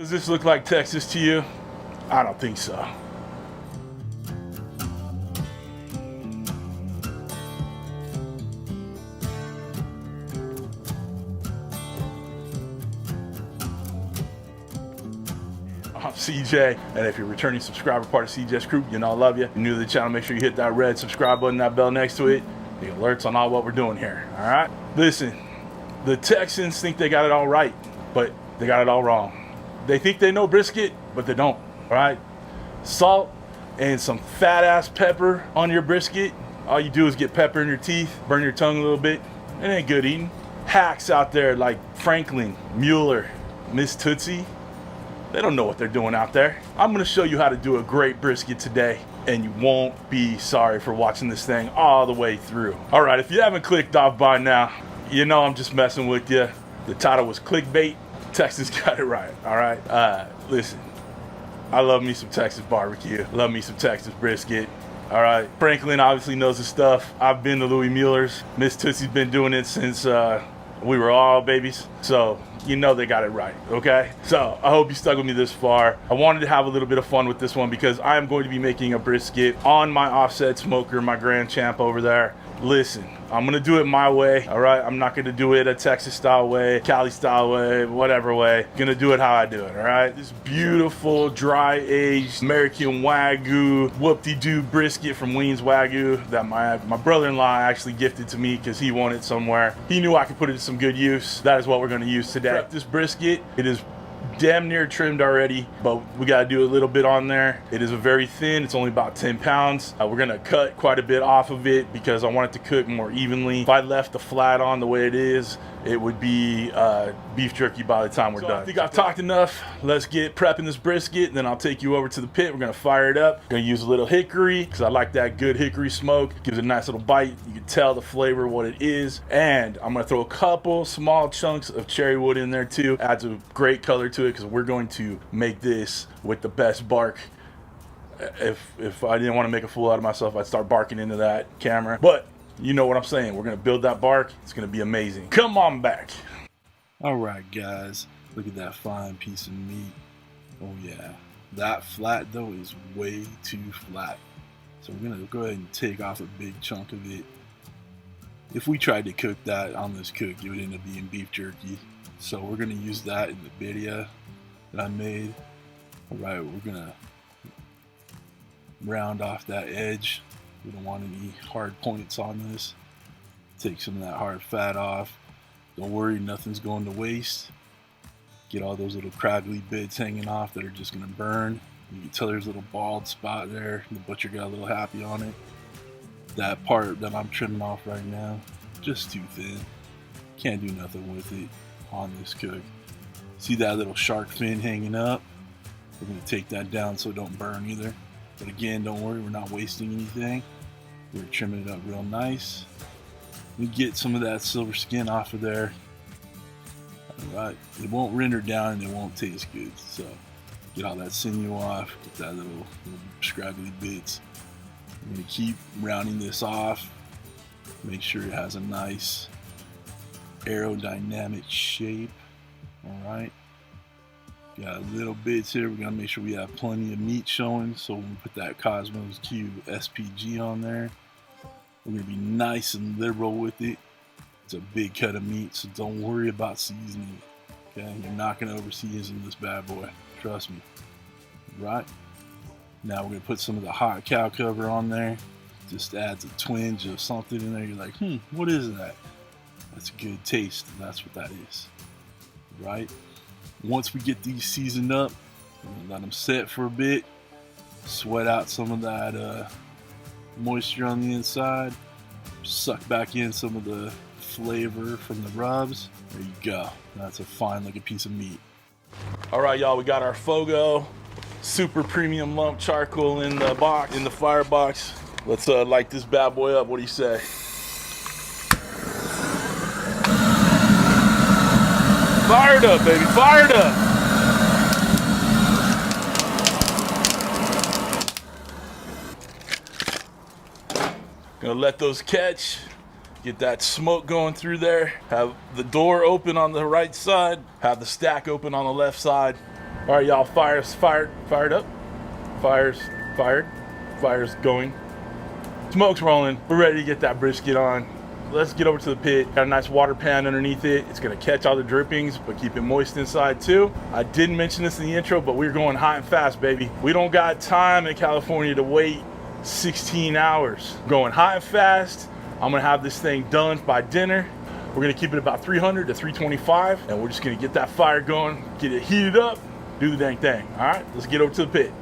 Does this look like Texas to you? I don't think so. I'm CJ, and if you're a returning subscriber, part of CJ's crew, you know I love you. If you're new to the channel, make sure you hit that red subscribe button, that bell next to it. The alerts on all what we're doing here, all right? Listen, the Texans think they got it all right, but they got it all wrong. They think they know brisket, but they don't, all right? Salt and some fat-ass pepper on your brisket. All you do is get pepper in your teeth, burn your tongue a little bit. It ain't good eating. Hacks out there like Franklin, Mueller, Miss Tootsie, they don't know what they're doing out there. I'm gonna show you how to do a great brisket today, and you won't be sorry for watching this thing all the way through. All right, if you haven't clicked off by now, you know I'm just messing with you. The title was clickbait. Texas got it right, all right? Listen, I love me some Texas barbecue. Love me some Texas brisket, all right? Franklin obviously knows his stuff. I've been to Louis Mueller's. Miss Tootsie's been doing it since we were all babies. So, you know they got it right, okay? So, I hope you stuck with me this far. I wanted to have a little bit of fun with this one because I am going to be making a brisket on my offset smoker, my Grand Champ over there. Listen, I'm gonna do it my way, all right? I'm not gonna do it a Texas style way, Cali style way, whatever way. I'm gonna do it how I do it, all right? This beautiful, dry-aged American Wagyu, whoop-de-doo brisket from Ween's Wagyu that my brother-in-law actually gifted to me because he wanted somewhere. He knew I could put it to some good use. That is what we're gonna use today. Prep this brisket. It is damn near trimmed already, but we got to do a little bit on there. It is a very thin, it's only about 10 pounds. We're gonna cut quite a bit off of it because I want it to cook more evenly. If I left the flat on the way it is, it would be beef jerky by the time we're done. I think I've talked enough. Let's get prepping this brisket, and then I'll take you over to the pit. We're gonna fire it up. Gonna use a little hickory because I like that good hickory smoke. Gives it a nice little bite. You can tell the flavor what it is. And I'm gonna throw a couple small chunks of cherry wood in there too. Adds a great color to it because we're going to make this with the best bark. If I didn't want to make a fool out of myself, I'd start barking into that camera. But you know what I'm saying. We're gonna build that bark. It's gonna be amazing. Come on back. All right, guys. Look at that fine piece of meat. Oh yeah. That flat though is way too flat. So we're gonna go ahead and take off a big chunk of it. If we tried to cook that on this cook, it would end up being beef jerky. So we're gonna use that in the video that I made. All right, we're gonna round off that edge. We don't want any hard points on this. Take some of that hard fat off. Don't worry, nothing's going to waste. Get all those little craggly bits hanging off that are just gonna burn. You can tell there's a little bald spot there. The butcher got a little happy on it. That part that I'm trimming off right now, just too thin. Can't do nothing with it on this cook. See that little shark fin hanging up? We're gonna take that down so it don't burn either. But again, don't worry, we're not wasting anything. We're trimming it up real nice. We get some of that silver skin off of there. All right, it won't render down and it won't taste good. So get all that sinew off, get that little scraggly bits. I'm gonna keep rounding this off. Make sure it has a nice aerodynamic shape. All right. Got little bits here. We're gonna make sure we have plenty of meat showing. So when we put that Cosmo'sQ SPG on there, we're gonna be nice and liberal with it. It's a big cut of meat, so don't worry about seasoning it. Okay, you're not gonna over season this bad boy. Trust me. Right. Now we're gonna put some of the hot cow cover on there. Just adds a twinge of something in there. You're like, what is that? That's a good taste, and that's what that is. Right. Once we get these seasoned up, we're gonna let them set for a bit, sweat out some of that moisture on the inside, suck back in some of the flavor from the rubs. There you go. That's a fine looking piece of meat. All right, y'all, we got our Fogo super premium lump charcoal in the box, in the firebox. Let's light this bad boy up. What do you say? Fired up, baby, fired up. Gonna let those catch, get that smoke going through there, have the door open on the right side, have the stack open on the left side. All right, y'all, fired up. Fire's fired. Fire's going. Smoke's rolling. We're ready to get that brisket on. Let's get over to the pit. Got a nice water pan underneath it. It's gonna catch all the drippings, but keep it moist inside too. I didn't mention this in the intro, but we're going hot and fast, baby. We don't got time in California to wait 16 hours. Going hot and fast. I'm gonna have this thing done by dinner. We're gonna keep it about 300 to 325, and we're just gonna get that fire going, get it heated up, do the dang thing. All right, let's get over to the pit.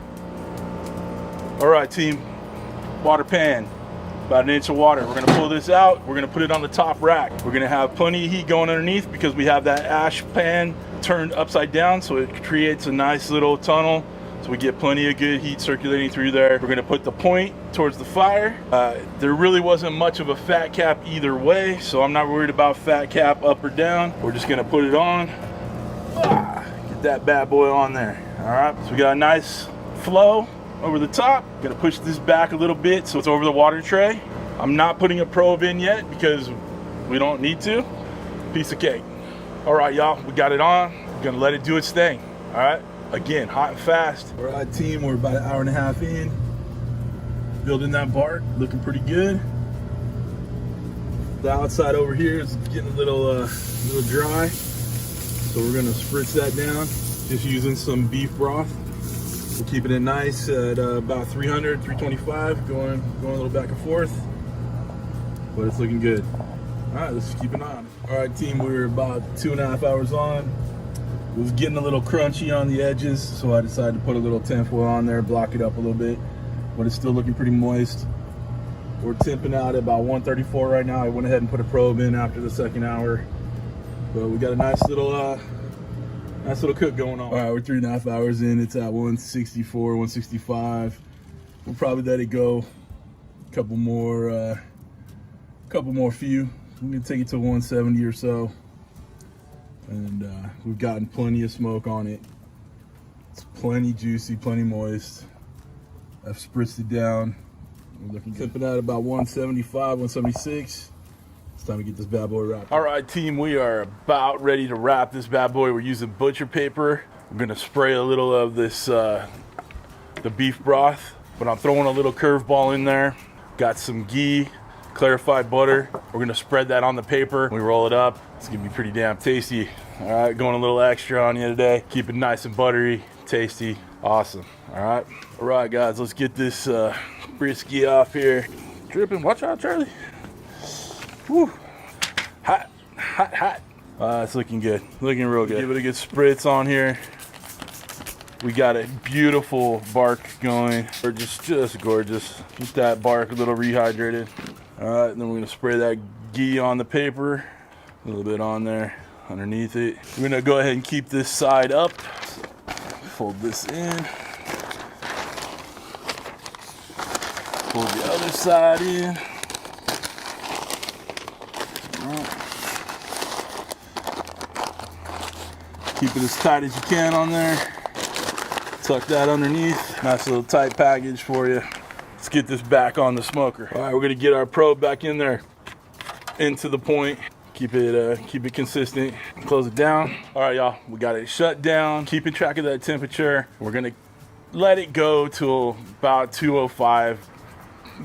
All right, team, water pan, about an inch of water. We're gonna pull this out. We're gonna put it on the top rack. We're gonna have plenty of heat going underneath because we have that ash pan turned upside down, so it creates a nice little tunnel. So we get plenty of good heat circulating through there. We're gonna put the point towards the fire. There really wasn't much of a fat cap either way, so I'm not worried about fat cap up or down. We're just gonna put it on. Get that bad boy on there. All right, so we got a nice flow over the top. Gonna push this back a little bit so it's over the water tray. I'm not putting a probe in yet because we don't need to. Piece of cake. All right, y'all, we got it on. We're gonna let it do its thing. All right. Again, hot and fast. All right, team, we're about an hour and a half in. Building that bark, looking pretty good. The outside over here is getting a little dry. So we're gonna spritz that down, just using some beef broth. We're keeping it nice at about 300, 325, going a little back and forth. But it's looking good. All right, let's keep an eye on it. All right, team, we're about 2.5 hours on. It was getting a little crunchy on the edges, so I decided to put a little tinfoil on there, block it up a little bit, but it's still looking pretty moist. We're temping out at about 134 right now. I went ahead and put a probe in after the second hour, but we got a nice little cook going on. All right, we're 3.5 hours in. It's at 164, 165. We'll probably let it go a couple more few. We're gonna take it to 170 or so. And we've gotten plenty of smoke on it. It's plenty juicy, plenty moist. I've spritzed it down. We're looking good. Tipping at about 175, 176. It's time to get this bad boy wrapped. All right, team, we are about ready to wrap this bad boy. We're using butcher paper. I'm gonna spray a little of this, the beef broth, but I'm throwing a little curveball in there. Got some ghee, clarified butter. We're gonna spread that on the paper. We roll it up. It's gonna be pretty damn tasty. All right, going a little extra on you today. Keep it nice and buttery, tasty, awesome. All right, guys, let's get this brisket off here. Dripping, watch out, Charlie. Woo, hot, hot, hot. It's looking good, looking real good. Give it a good spritz on here. We got a beautiful bark going. We're just gorgeous. Get that bark a little rehydrated. All right, and then we're gonna spray that ghee on the paper. A little bit on there, underneath it. We're gonna go ahead and keep this side up. Fold this in. Fold the other side in. All right. Keep it as tight as you can on there. Tuck that underneath. Nice little tight package for you. Let's get this back on the smoker. All right, we're gonna get our probe back in there, into the point. Keep it consistent. Close it down. All right, y'all, we got it shut down. Keeping track of that temperature. We're gonna let it go to about 205,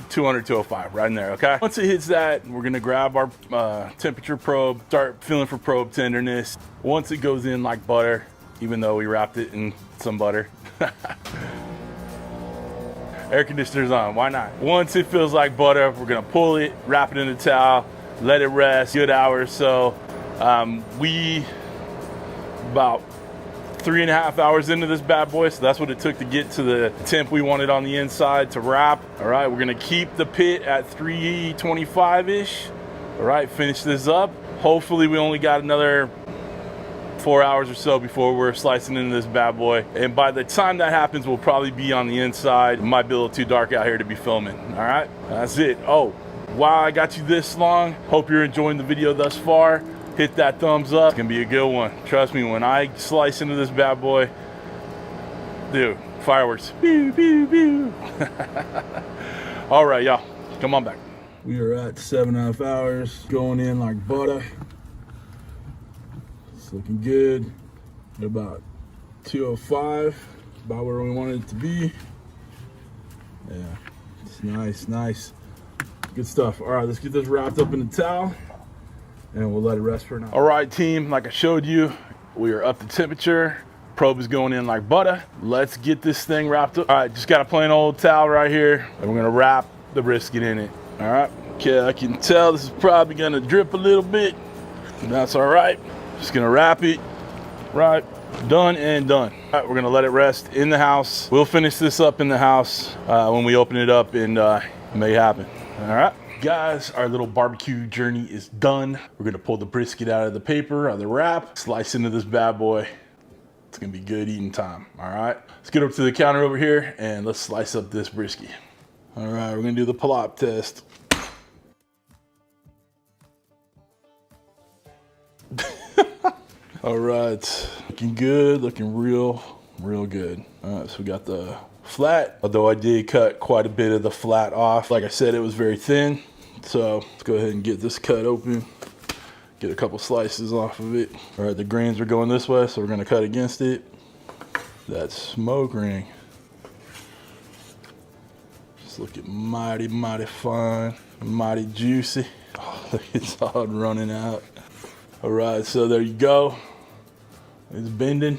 200, 205, right in there, okay? Once it hits that, we're gonna grab our temperature probe, start feeling for probe tenderness. Once it goes in like butter, even though we wrapped it in some butter. Air conditioner's on, why not? Once it feels like butter, we're gonna pull it, wrap it in a towel, let it rest, good hour or so. We about 3.5 hours into this bad boy, so that's what it took to get to the temp we wanted on the inside to wrap. All right, we're gonna keep the pit at 325-ish. All right, finish this up. Hopefully we only got another 4 hours or so before we're slicing into this bad boy. And by the time that happens, we'll probably be on the inside. It might be a little too dark out here to be filming, all right? That's it. Oh, wow, I got you this long. Hope you're enjoying the video thus far. Hit that thumbs up. It's gonna be a good one. Trust me, when I slice into this bad boy, dude, fireworks. Pew, pew, pew. All right, y'all, come on back. We are at 7.5 hours, going in like butter. It's looking good. At about 205, about where we wanted it to be. Yeah, it's nice, nice. Good stuff. All right, let's get this wrapped up in a towel and we'll let it rest for now. All right, team, like I showed you, we are up to temperature. Probe is going in like butter. Let's get this thing wrapped up. All right, just got a plain old towel right here, and we're gonna wrap the brisket in it. All right, okay, I can tell this is probably gonna drip a little bit. That's all right. Just gonna wrap it, right, done and done. All right, we're gonna let it rest in the house. We'll finish this up in the house when we open it up and make it happen. All right. Guys, our little barbecue journey is done. We're gonna pull the brisket out of the paper, out of the wrap, slice into this bad boy. It's gonna be good eating time, all right? Let's get over to the counter over here and let's slice up this brisket. All right, we're gonna do the plop test. All right, looking good, looking real good. All right, so we got the flat, although I did cut quite a bit of the flat off. Like I said, it was very thin. So let's go ahead and get this cut open. Get a couple slices off of it. All right, the grains are going this way, so we're gonna cut against it. That smoke ring. Just looking mighty, mighty fine, mighty juicy. Oh, look, it's all running out. All right, so there you go. It's bending,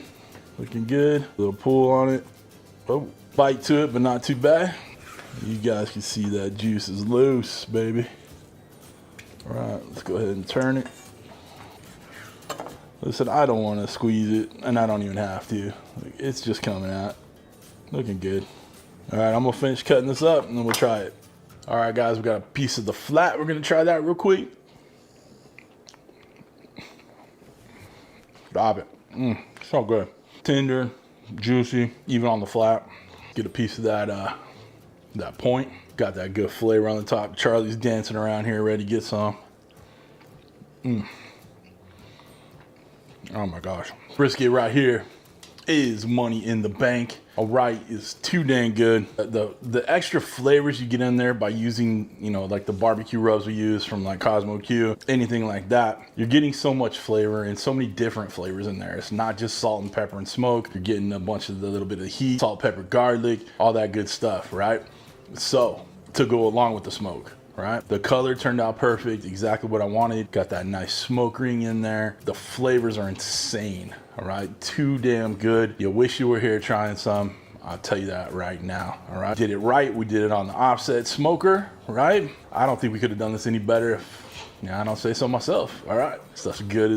looking good. Little pull on it. Oh, bite to it, but not too bad. You guys can see that juice is loose, baby. All right, let's go ahead and turn it. Listen, I don't want to squeeze it, and I don't even have to. It's just coming out. Looking good. All right, I'm going to finish cutting this up, and then we'll try it. All right, guys, we got a piece of the flat. We're going to try that real quick. Stop it. So good. Tender, juicy, even on the flat. Get a piece of that, that point. Got that good flavor on the top. Charlie's dancing around here, ready to get some. Oh my gosh. Brisket right here is money in the bank. All right, is too dang good. The extra flavors you get in there by using, you know, like the barbecue rubs we use from like Cosmo'Q, anything like that, you're getting so much flavor and so many different flavors in there. It's not just salt and pepper and smoke. You're getting a bunch of the little bit of heat, salt, pepper, garlic, all that good stuff, right? So to go along with the smoke, right? The color turned out perfect, exactly what I wanted. Got that nice smoke ring in there. The flavors are insane, all right? Too damn good. You wish you were here trying some. I'll tell you that right now, all right? Did it right. We did it on the offset smoker, right? I don't think we could have done this any better if, I don't say so myself, all right? Stuff's good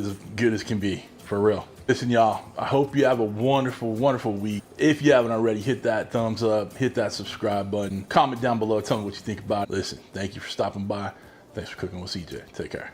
as can be, for real. Listen, y'all, I hope you have a wonderful, wonderful week. If you haven't already, hit that thumbs up, hit that subscribe button, comment down below, tell me what you think about it. Listen, thank you for stopping by. Thanks for cooking with CJ. Take care.